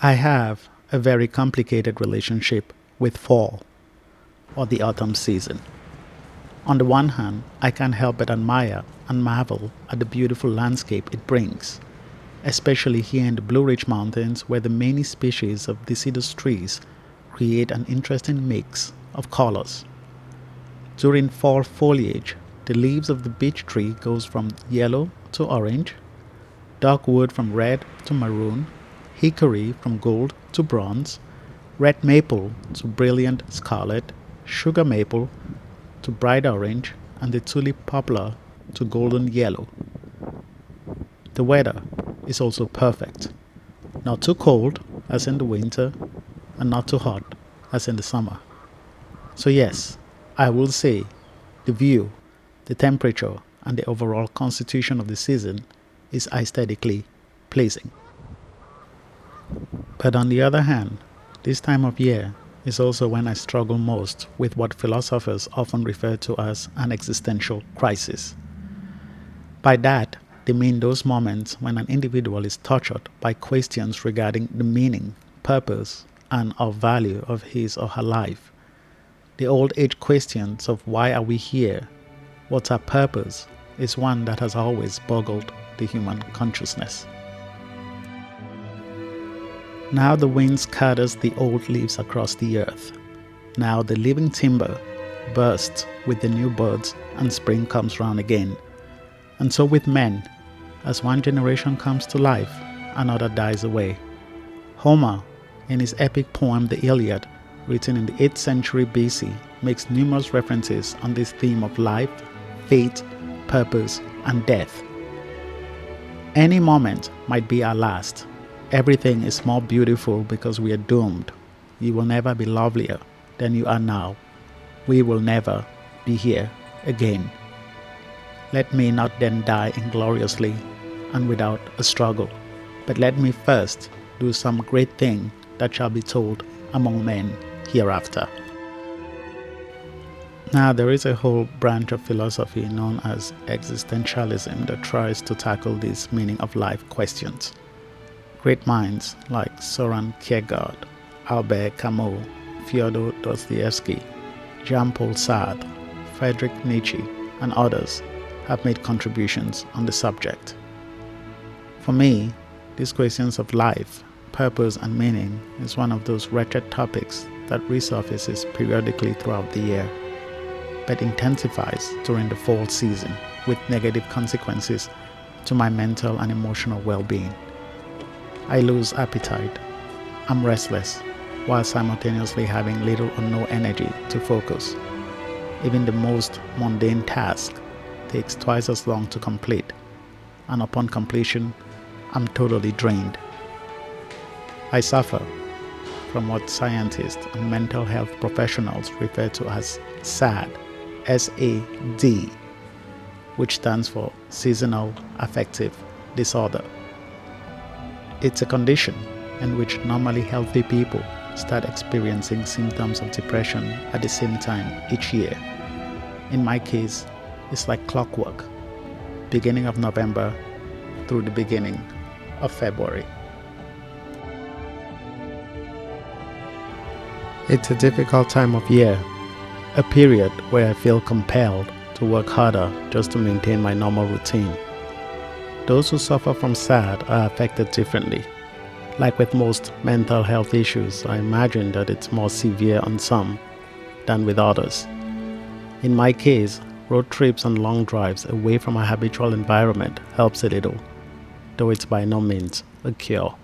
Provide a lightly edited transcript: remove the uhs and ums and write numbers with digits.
I have a very complicated relationship with fall, or the autumn season. On the one hand, I can't help but admire and marvel at the beautiful landscape it brings, especially here in the Blue Ridge Mountains where the many species of deciduous trees create an interesting mix of colors. During fall foliage, the leaves of the beech tree goes from yellow to orange, dogwood from red to maroon, hickory from gold to bronze, red maple to brilliant scarlet, sugar maple to bright orange, and the tulip poplar to golden yellow. The weather is also perfect. Not too cold, as in the winter, and not too hot, as in the summer. So yes, I will say the view, the temperature, and the overall constitution of the season is aesthetically pleasing. But on the other hand, this time of year is also when I struggle most with what philosophers often refer to as an existential crisis. By that, they mean those moments when an individual is tortured by questions regarding the meaning, purpose, and or value of his or her life. The old age questions of why are we here, what's our purpose, is one that has always boggled the human consciousness. Now the wind scatters the old leaves across the earth. Now the living timber bursts with the new buds and spring comes round again. And so with men, as one generation comes to life, another dies away. Homer, in his epic poem The Iliad, written in the 8th century BC, makes numerous references on this theme of life, fate, purpose, and death. Any moment might be our last. Everything is more beautiful because we are doomed. You will never be lovelier than you are now. We will never be here again. Let me not then die ingloriously and without a struggle, but let me first do some great thing that shall be told among men hereafter. Now, there is a whole branch of philosophy known as existentialism that tries to tackle these meaning of life questions. Great minds like Soren Kierkegaard, Albert Camus, Fyodor Dostoevsky, Jean-Paul Sartre, Friedrich Nietzsche, and others have made contributions on the subject. For me, these questions of life, purpose, and meaning is one of those wretched topics that resurfaces periodically throughout the year, but intensifies during the fall season with negative consequences to my mental and emotional well-being. I lose appetite, I'm restless, while simultaneously having little or no energy to focus. Even the most mundane task takes twice as long to complete, and upon completion, I'm totally drained. I suffer from what scientists and mental health professionals refer to as SAD, S-A-D, which stands for Seasonal Affective Disorder. It's a condition in which normally healthy people start experiencing symptoms of depression at the same time each year. In my case, it's like clockwork, beginning of November through the beginning of February. It's a difficult time of year, a period where I feel compelled to work harder just to maintain my normal routine. Those who suffer from SAD are affected differently. Like with most mental health issues, I imagine that it's more severe on some than with others. In my case, road trips and long drives away from my habitual environment helps a little, though it's by no means a cure.